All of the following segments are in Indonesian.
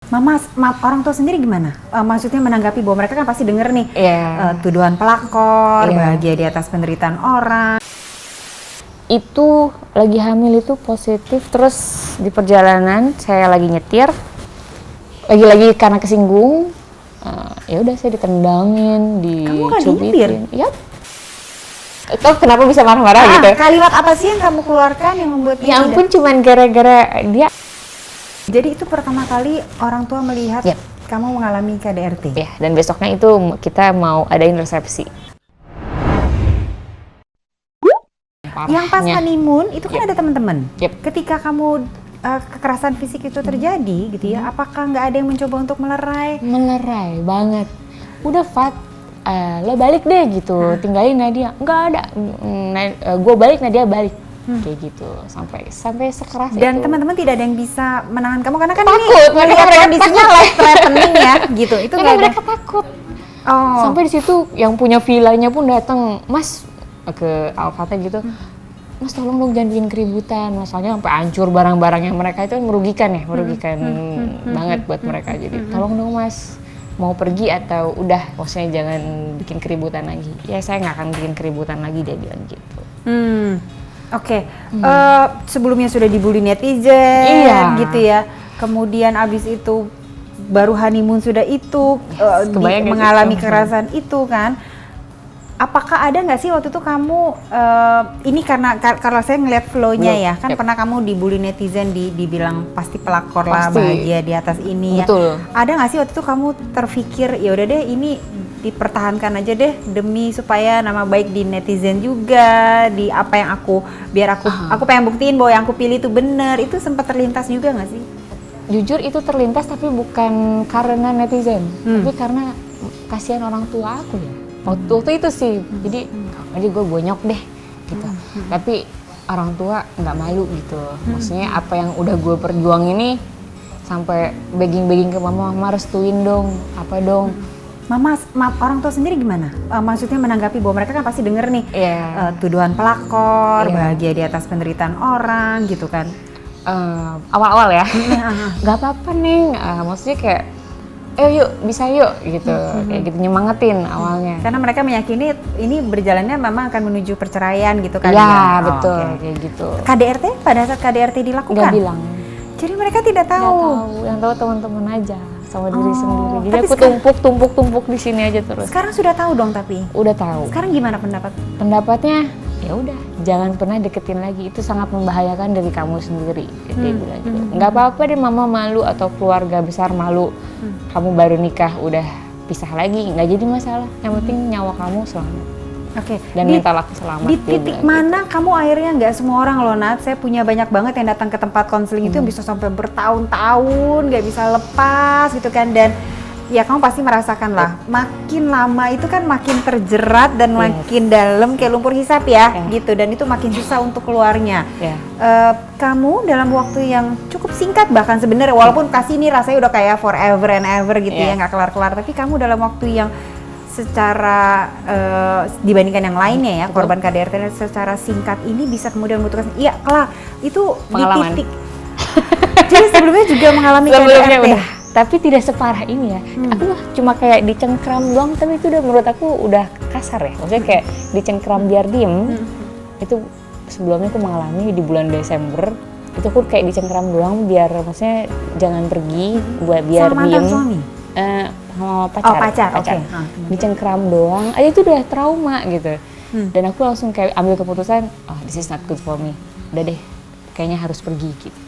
Orang tua sendiri gimana? Maksudnya menanggapi bahwa mereka kan pasti denger nih tuduhan pelakor, bahagia di atas penderitaan orang. Itu lagi hamil itu positif, terus di perjalanan saya lagi nyetir, lagi karena kesinggung, ya udah saya ditendangin, dicubitin. Yap. Itu kenapa bisa marah-marah gitu? Kalimat apa sih yang kamu keluarkan yang membuat ya ampun, cuman gara-gara dia. Jadi itu pertama kali orang tua melihat kamu mengalami KDRT? Ya, dan besoknya itu kita mau adain resepsi. Yang pas honeymoon itu kan ada teman-teman. Ketika kamu kekerasan fisik itu terjadi gitu ya, apakah nggak ada yang mencoba untuk melerai? Melerai banget. Udah Fat, lo balik deh gitu, tinggalin Nadia. Nggak ada, gue balik, Nadia balik. Kayak gitu, sampai sekeras itu. Dan teman-teman tidak ada yang bisa menahan kamu karena kan takut, ini melihat kondisinya life threatening ya gitu. Itu karena mereka takut. Sampai di situ yang punya villanya pun datang, Mas, ke Alfata gitu. Mas tolong dong jangan bikin keributan, masalahnya sampai hancur barang-barang yang mereka itu merugikan banget buat mereka. Jadi tolong dong Mas, mau pergi atau udah, maksudnya jangan bikin keributan lagi. Ya saya nggak akan bikin keributan lagi, dia bilang gitu. Oke. Sebelumnya sudah dibully netizen gitu ya, kemudian abis itu baru honeymoon sudah itu mengalami kekerasan itu kan. Apakah ada nggak sih waktu itu kamu, ini karena saya ngeliat flow-nya ya, kan pernah kamu dibully netizen, dibilang pasti pelakor lah, bahagia di atas ini ya. Ada nggak sih waktu itu kamu terpikir, ya udah deh ini dipertahankan aja deh demi supaya nama baik di netizen juga, di apa yang biar aku pengen buktiin bahwa yang aku pilih itu bener. Itu sempat terlintas juga nggak sih? Jujur itu terlintas, tapi bukan karena netizen, tapi karena kasihan orang tua aku ya. Waktu itu sih, jadi gue bonyok deh gitu. Tapi orang tua nggak malu gitu. Maksudnya apa yang udah gue perjuang ini, sampai begging ke mama restuin dong, apa dong. Mama, orang tua sendiri gimana? Maksudnya menanggapi bahwa mereka kan pasti denger nih tuduhan pelakor, bahagia di atas penderitaan orang gitu kan. Awal-awal ya, nggak apa-apa Neng, maksudnya kayak yuk bisa yuk gitu, kayak gitu nyemangetin awalnya. Karena mereka meyakini ini berjalannya memang akan menuju perceraian gitu kan. Ya betul, kayak gitu. KDRT, pada saat KDRT dilakukan? Nggak bilang. Jadi mereka tidak tahu? Nggak tahu, yang tahu teman-teman aja sama diri sendiri. Jadi aku tumpuk di sini aja terus. Sekarang sudah tahu dong tapi? Udah tahu. Sekarang gimana pendapatnya? Ya udah, jangan pernah deketin lagi, itu sangat membahayakan dari kamu sendiri. Dia bilang gitu. Nggak apa-apa deh mama malu atau keluarga besar malu. Kamu baru nikah udah pisah lagi, nggak jadi masalah. Yang penting nyawa kamu selamat. Dan mental aku selamat. Di titik mana kamu akhirnya, nggak semua orang loh Nat, saya punya banyak banget yang datang ke tempat konseling itu yang bisa sampai bertahun-tahun nggak bisa lepas gitu kan. Dan ya kamu pasti merasakan lah, makin lama itu kan makin terjerat dan makin dalam kayak lumpur hisap ya gitu, dan itu makin susah untuk keluarnya. Kamu dalam waktu yang cukup singkat bahkan sebenarnya, walaupun kasih ini rasanya udah kayak forever and ever gitu ya, nggak kelar-kelar, tapi kamu dalam waktu yang secara dibandingkan yang lainnya ya, korban KDRT secara singkat ini bisa kemudian memutuskan, iya kelar, itu pengalaman. Di titik. Jadi sebelumnya juga mengalami KDRT? Udah. Tapi tidak separah ini ya. Aku cuma kayak dicengkram doang, tapi itu udah menurut aku udah kasar ya. Maksudnya kayak dicengkram biar diem. Itu sebelumnya aku mengalami di bulan Desember. Itu aku kayak dicengkram doang biar maksudnya jangan pergi, buat biar sama diem. Sama suami? Sama pacar. Okay. Dicengkram doang, aja itu udah trauma gitu. Dan aku langsung kayak ambil keputusan, this is not good for me. Udah deh, kayaknya harus pergi gitu.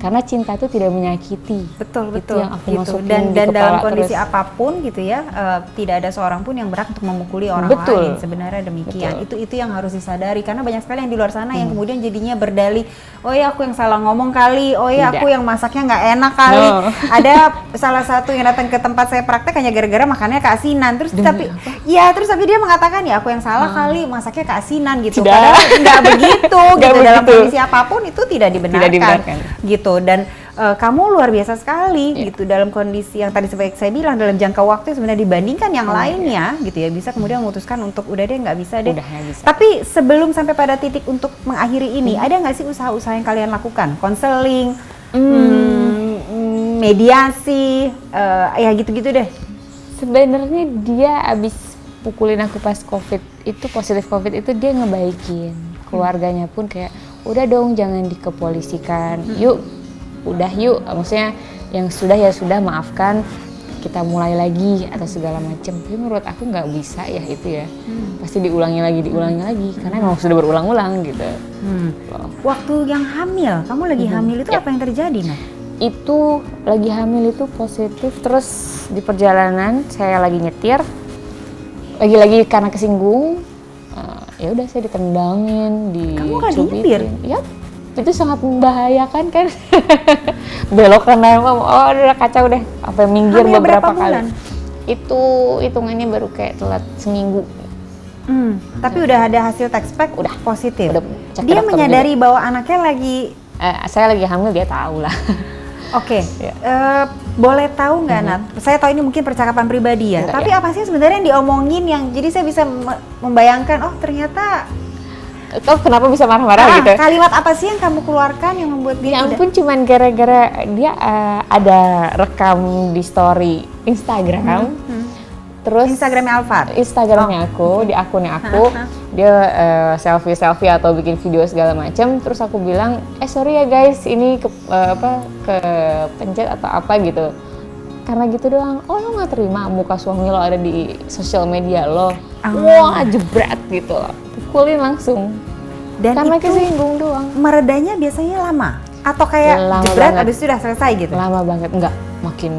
Karena cinta itu tidak menyakiti. Betul. Itu yang aku masukin dan di kepala dalam kondisi terus. apapun gitu ya, tidak ada seorang pun yang berhak untuk memukuli orang lain. Sebenarnya demikian. Itu yang harus disadari, karena banyak sekali yang di luar sana yang kemudian jadinya berdalih, oh ya aku yang salah ngomong kali, oh ya aku yang masaknya nggak enak kali. Ada salah satu yang datang ke tempat saya praktek hanya gara-gara makannya keasinan, terus tapi dia mengatakan ya aku yang salah kali, masaknya keasinan gitu. Padahal nggak begitu gitu. Dalam kondisi apapun itu tidak dibenarkan. Gitu. Dan kamu luar biasa sekali gitu dalam kondisi yang tadi seperti saya bilang, dalam jangka waktu sebenarnya dibandingkan yang lainnya gitu ya, bisa kemudian memutuskan untuk udah deh nggak bisa deh. Tapi sebelum sampai pada titik untuk mengakhiri ini, ada nggak sih usaha-usaha yang kalian lakukan? Konseling? mediasi, ya gitu-gitu deh. Sebenarnya dia abis pukulin aku pas COVID itu, positif COVID itu, dia ngebaikin. Keluarganya pun kayak, udah dong jangan dikepolisikan, yuk maksudnya yang sudah ya sudah, maafkan, kita mulai lagi atau segala macam. Tapi menurut aku nggak bisa ya itu ya, pasti diulangi lagi karena emang sudah berulang-ulang gitu. Waktu yang hamil, kamu lagi hamil itu apa yang terjadi, Nat? Itu lagi hamil itu positif, terus di perjalanan saya lagi nyetir, lagi karena kesinggung, ya udah saya ditendangin, Kamu lagi nyetir? Yap, itu sangat membahayakan kan. Belok kanan, udah kacau deh, apa minggir hamil beberapa berapa kali. bulan? Itu hitungannya baru kayak telat seminggu. Tapi udah ada hasil test pack, udah positif. Udah Dia menyadari juga bahwa anaknya lagi, saya lagi hamil, dia tahu lah. Oke. Boleh tahu nggak, Nat? Saya tahu ini mungkin percakapan pribadi ya. Tapi apa sih sebenarnya yang diomongin yang jadi saya bisa membayangkan, oh ternyata. Kenapa bisa marah-marah gitu? Kalimat apa sih yang kamu keluarkan yang membuat dia? Ya ampun, cuman gara-gara dia ada rekam di story Instagram. Terus Instagramnya Alfat? Instagramnya aku, di akunnya aku, dia selfie atau bikin video segala macam. Terus aku bilang, sorry ya guys, ini kepencet atau apa gitu. Karena gitu doang. Oh, lo nggak terima muka suami lo ada di sosial media lo? Wah, jebret gitu loh. Pukulin langsung. Dan karena itu kesinggung doang. Meredanya biasanya lama? Atau kayak lama jebret banget. Abis itu udah selesai gitu? Lama banget, enggak. Makin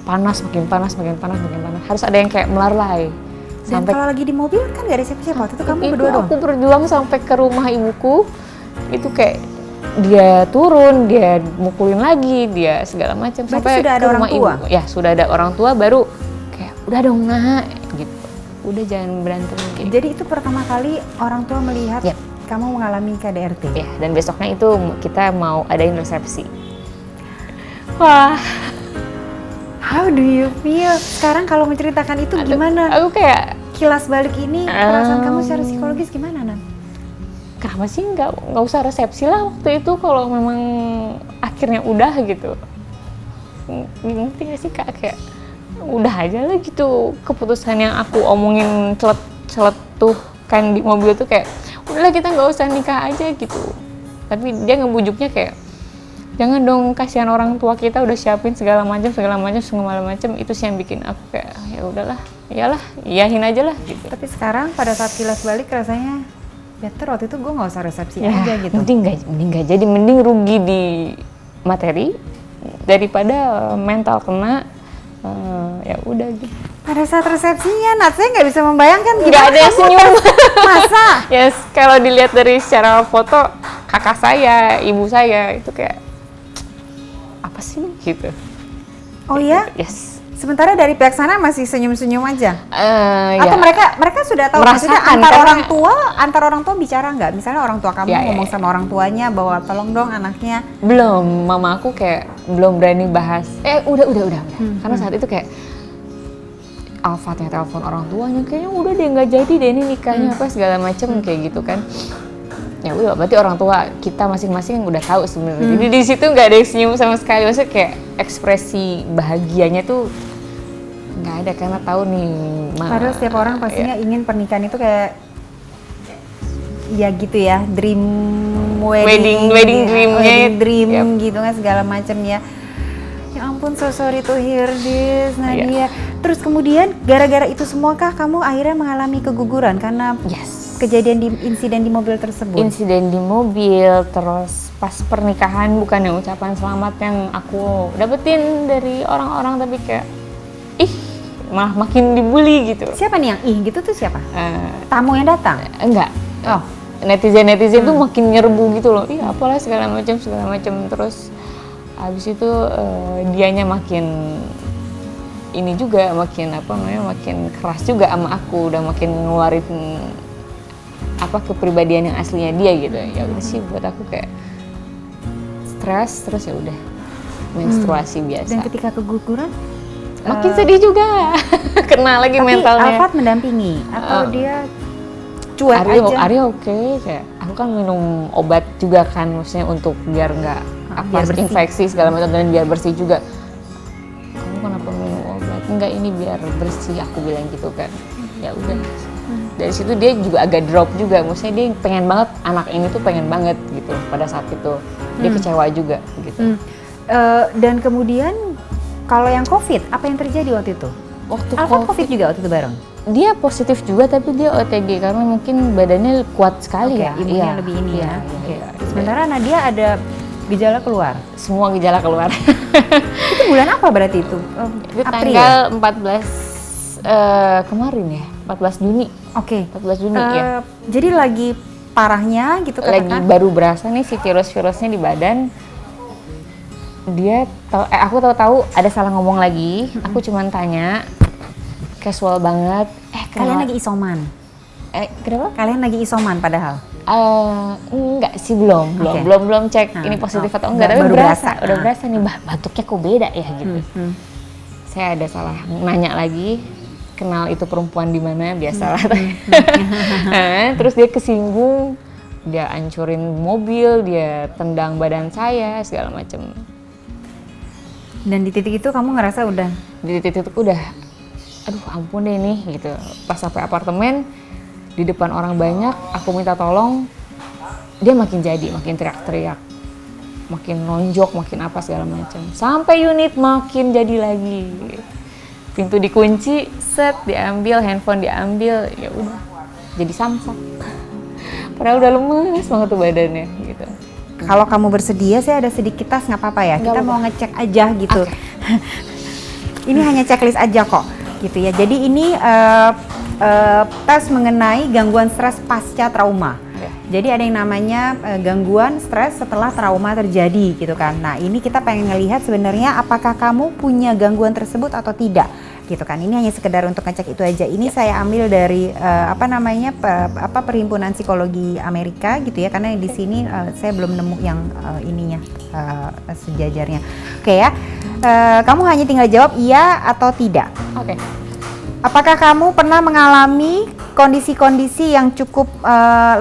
panas. Harus ada yang kayak melarlai. Dan kalau lagi di mobil kan gak ada siapa-siapa, waktu itu kamu berdua doang? Aku berjuang sampai ke rumah ibuku, itu kayak dia turun, dia mukulin lagi, dia segala macam. Sampai sudah ada ke rumah orang tua? ibu. Ya sudah ada orang tua, baru kayak udah dong nak, gitu. Udah jangan berantem gitu. Jadi itu pertama kali orang tua melihat kamu mengalami KDRT? Ya, dan besoknya itu kita mau adain resepsi. Wah. How do you feel? Sekarang kalau menceritakan itu gimana? Aku kayak kilas balik ini, perasaan kamu secara psikologis gimana, Nan? Kenapa sih nggak usah resepsi lah waktu itu kalau memang akhirnya udah gitu. Ngerti gak sih Kak, kayak udah aja lah gitu. Keputusan yang aku omongin celetuhkan di mobil tuh kayak udahlah kita nggak usah nikah aja gitu. Tapi dia ngebujuknya kayak jangan dong, kasihan orang tua kita udah siapin segala macam itu sih yang bikin aku kayak ya udahlah, iyalah, iyahin aja lah gitu. Tapi sekarang pada saat kilas balik rasanya better waktu itu gue nggak usah resepsi aja gitu. Mending nggak jadi, mending rugi di materi daripada mental kena. Ya udah gitu. Pada saat resepsinya, Nat, saya nggak bisa membayangkan gimana. Nggak ada yang senyum. Masa? Yes, kalau dilihat dari secara foto kakak saya, ibu saya itu kayak apa sih gitu. Oh ya? Yes. Sementara dari pihak sana masih senyum-senyum aja. Atau ya. mereka sudah tahu maksudnya antar orang tua bicara nggak? Misalnya orang tua kamu ngomong sama orang tuanya bahwa tolong dong anaknya. Belum, mama aku kayak belum berani bahas. Udah. Karena saat itu kayak Alfatnya telepon orang tuanya, kayaknya udah deh nggak jadi deh ini nikahnya apa segala macem kayak gitu kan. Ya udah, berarti orang tua kita masing-masing udah tahu sebenarnya. Jadi di situ nggak ada yang senyum sama sekali, maksudnya kayak ekspresi bahagianya tuh nggak ada karena tahu nih. Padahal setiap orang pastinya ingin pernikahan itu kayak ya gitu ya, wedding dream gitu kan segala macam ya. Ya ampun, so sorry to hear this, Nadia. Terus kemudian gara-gara itu semua kah kamu akhirnya mengalami keguguran karena kejadian insiden di mobil tersebut? Insiden di mobil, terus pas pernikahan bukannya ucapan selamat yang aku dapetin dari orang-orang, tapi kayak malah makin dibully gitu. Siapa nih yang gitu tuh siapa? Tamu yang datang? Enggak. Oh, netizen tuh makin nyerbu gitu loh. Iya, apalah segala macam. Terus habis itu dianya makin ini juga makin keras juga sama aku, udah makin ngeluarin kepribadian yang aslinya dia gitu. Ya udah sih buat aku kayak stres, terus ya udah menstruasi biasa. Dan ketika keguguran makin sedih juga. Kena lagi mentalnya. Tapi Alfat mendampingi atau dia cuek aja? Arya oke, kayak aku kan minum obat juga kan, maksudnya untuk biar nggak infeksi segala macam dan biar bersih juga. Kamu kenapa minum obat? Enggak, ini biar bersih, aku bilang gitu kan. Ya udah. Dari situ dia juga agak drop juga, maksudnya dia pengen banget, anak ini tuh pengen banget gitu pada saat itu. Dia kecewa juga gitu. Dan kemudian kalau yang COVID, apa yang terjadi waktu itu? Waktu COVID juga waktu itu bareng? Dia positif juga tapi dia OTG karena mungkin badannya kuat sekali ya. Imunnya lebih ini ya. Sementara Nadia ada gejala keluar? Semua gejala keluar. Itu bulan apa berarti itu? Itu tanggal 14 kemarin ya, 14 Juni. Oke. 14 Juni ya. Jadi lagi parahnya gitu katakan? Lagi baru berasa nih si virus-virusnya di badan. Dia aku tahu ada salah ngomong lagi. Aku cuman tanya, casual banget. Kalian lagi isoman? Kenapa? Kalian lagi isoman padahal? Enggak sih, belum cek ini positif atau enggak, tapi udah berasa nih batuknya kok beda ya gitu. Saya ada salah nanya lagi, kenal itu perempuan di mana, biasalah. Terus dia kesinggung, dia hancurin mobil, dia tendang badan saya segala macem. Dan di titik itu kamu ngerasa udah? Di titik itu udah, aduh ampun deh nih gitu. Pas sampai apartemen, di depan orang banyak, aku minta tolong, dia makin teriak-teriak, makin nonjok, makin apa segala macam. Sampai unit makin jadi lagi. Pintu dikunci, set diambil, handphone diambil, ya udah jadi samsak. Padahal udah lemes banget tuh badannya gitu. Kalau kamu bersedia, saya ada sedikit tas, nggak apa-apa ya? Kita mau ngecek aja gitu. Ini hanya checklist aja kok, gitu ya. Jadi ini tes mengenai gangguan stres pasca trauma. Jadi ada yang namanya gangguan stres setelah trauma terjadi, gitu kan. Nah ini kita pengen ngelihat sebenarnya apakah kamu punya gangguan tersebut atau tidak, gitu kan. Ini hanya sekedar untuk ngecek itu aja. Ini saya ambil dari Perhimpunan Psikologi Amerika, gitu ya. Karena di sini saya belum nemu yang ininya sejajarnya. Oke ya. Kamu hanya tinggal jawab iya atau tidak. Oke. Apakah kamu pernah mengalami kondisi-kondisi yang cukup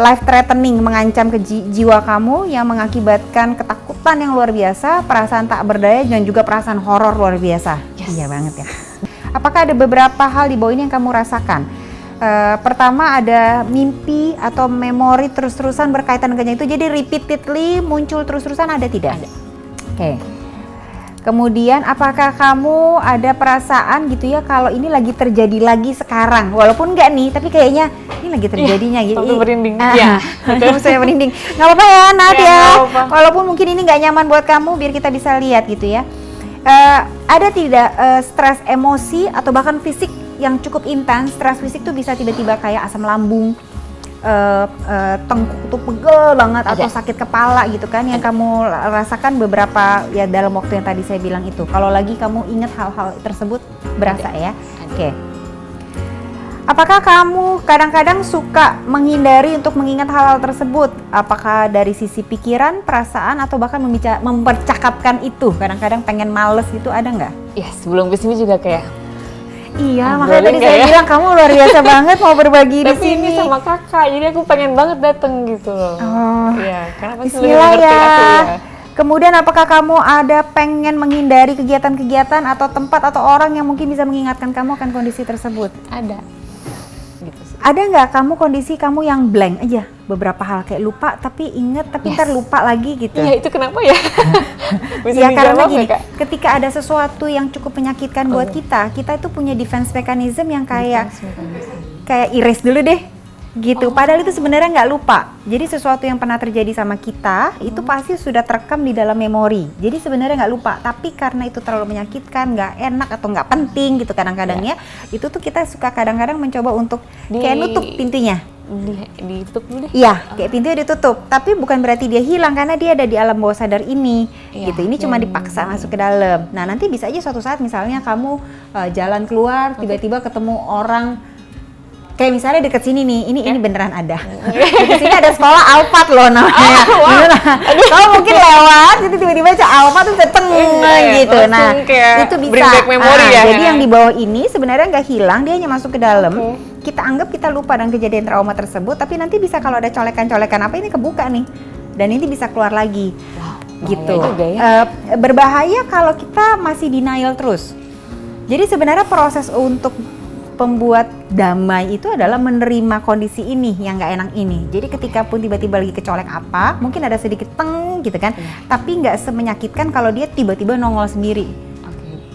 life threatening, mengancam ke jiwa kamu yang mengakibatkan ketakutan yang luar biasa, perasaan tak berdaya dan juga perasaan horor luar biasa? Yes. Iya banget ya. Apakah ada beberapa hal di bawah ini yang kamu rasakan? Pertama ada mimpi atau memori terus-terusan berkaitan dengan itu, jadi repeatedly muncul terus-terusan, ada tidak? Ada. Oke. Kemudian apakah kamu ada perasaan gitu ya kalau ini lagi terjadi lagi sekarang, walaupun enggak nih, tapi kayaknya ini lagi terjadinya gitu. Sampai merinding. Iya. Saya merinding. Nggak apa-apa ya Nat ya. Walaupun mungkin ini nggak nyaman buat kamu, biar kita bisa lihat gitu ya. Ada tidak stres emosi atau bahkan fisik yang cukup intens? Stres fisik tuh bisa tiba-tiba kayak asam lambung, tengkuk tuh pegel banget, atau sakit kepala gitu kan, yang kamu rasakan beberapa ya dalam waktu yang tadi saya bilang itu. Kalau lagi kamu ingat hal-hal tersebut berasa ya. Oke. Apakah kamu kadang-kadang suka menghindari untuk mengingat hal-hal tersebut? Apakah dari sisi pikiran, perasaan, atau bahkan mempercakapkan itu? Kadang-kadang pengen males gitu, ada nggak? Ya sebelum kesini juga kayak iya, makanya tadi saya bilang kamu luar biasa banget mau berbagi di sini. Tapi ini sama kakak, jadi aku pengen banget dateng gitu loh. Iya, karena pasti bismillah ya. Kemudian apakah kamu ada pengen menghindari kegiatan-kegiatan atau tempat atau orang yang mungkin bisa mengingatkan kamu akan kondisi tersebut? Ada. Gitu sih. Ada nggak kamu kondisi kamu yang blank aja, beberapa hal kayak lupa tapi inget tapi ntar lupa lagi gitu? Iya, itu kenapa ya? Bisa ya karena gini, ya, ketika ada sesuatu yang cukup menyakitkan buat kita itu punya defense mechanism yang kayak erase dulu deh gitu. Padahal itu sebenarnya nggak lupa. Jadi sesuatu yang pernah terjadi sama kita itu pasti sudah terekam di dalam memori. Jadi sebenarnya nggak lupa, tapi karena itu terlalu menyakitkan, nggak enak atau nggak penting gitu kadang-kadang ya. Itu tuh kita suka kadang-kadang mencoba untuk kayak nutup pintunya. Ditutup dulu deh. Iya, kayak pintunya ditutup. Tapi bukan berarti dia hilang, karena dia ada di alam bawah sadar ini. Gitu. Ini cuma dipaksa masuk ke dalam. Nah, nanti bisa aja suatu saat misalnya kamu jalan keluar, tiba-tiba ketemu orang kayak misalnya deket sini nih, ini beneran ada. Di sini ada sekolah Alphard loh namanya. Kalau mungkin lewat, itu tiba-tiba Alphard tuh dateng gitu. Nah, itu bisa. Jadi yang di bawah ini sebenarnya nggak hilang, dia hanya masuk ke dalam. Kita anggap kita lupa dengan kejadian trauma tersebut, tapi nanti bisa kalau ada colekan-colekan apa ini kebuka nih, dan ini bisa keluar lagi. gitu. Berbahaya kalau kita masih denial terus. Jadi sebenarnya proses untuk pembuat damai itu adalah menerima kondisi ini yang nggak enak ini. Jadi ketika pun tiba-tiba lagi kecolek apa, mungkin ada sedikit teng gitu kan, tapi nggak semenyakitkan kalau dia tiba-tiba nongol sendiri.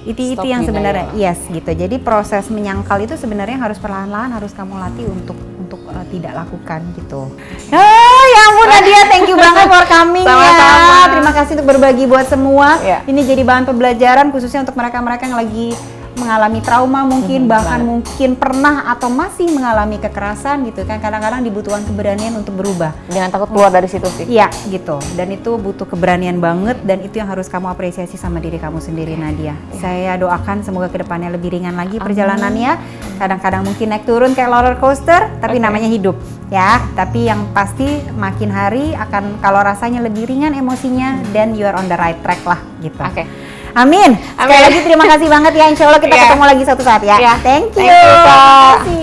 Itu yang sebenarnya yes gitu. Jadi proses menyangkal itu sebenarnya harus perlahan-lahan harus kamu latih untuk tidak lakukan gitu. Ya ampun Nadia, thank you banget for coming ya. Terima kasih untuk berbagi buat semua. Ini jadi bahan pembelajaran khususnya untuk mereka-mereka yang lagi mengalami trauma mungkin, bahkan mungkin pernah atau masih mengalami kekerasan gitu kan. Kadang-kadang dibutuhkan keberanian untuk berubah. Jangan takut keluar dari situ sih. Iya gitu, dan itu butuh keberanian banget dan itu yang harus kamu apresiasi sama diri kamu sendiri Nadia. Saya doakan semoga kedepannya lebih ringan lagi perjalanannya. Kadang-kadang mungkin naik turun kayak roller coaster, tapi namanya hidup ya. Tapi yang pasti makin hari akan kalau rasanya lebih ringan emosinya, then you are on the right track lah gitu. Amin. Sekali lagi terima kasih banget ya. Insya Allah kita ketemu lagi suatu saat ya. Thank you.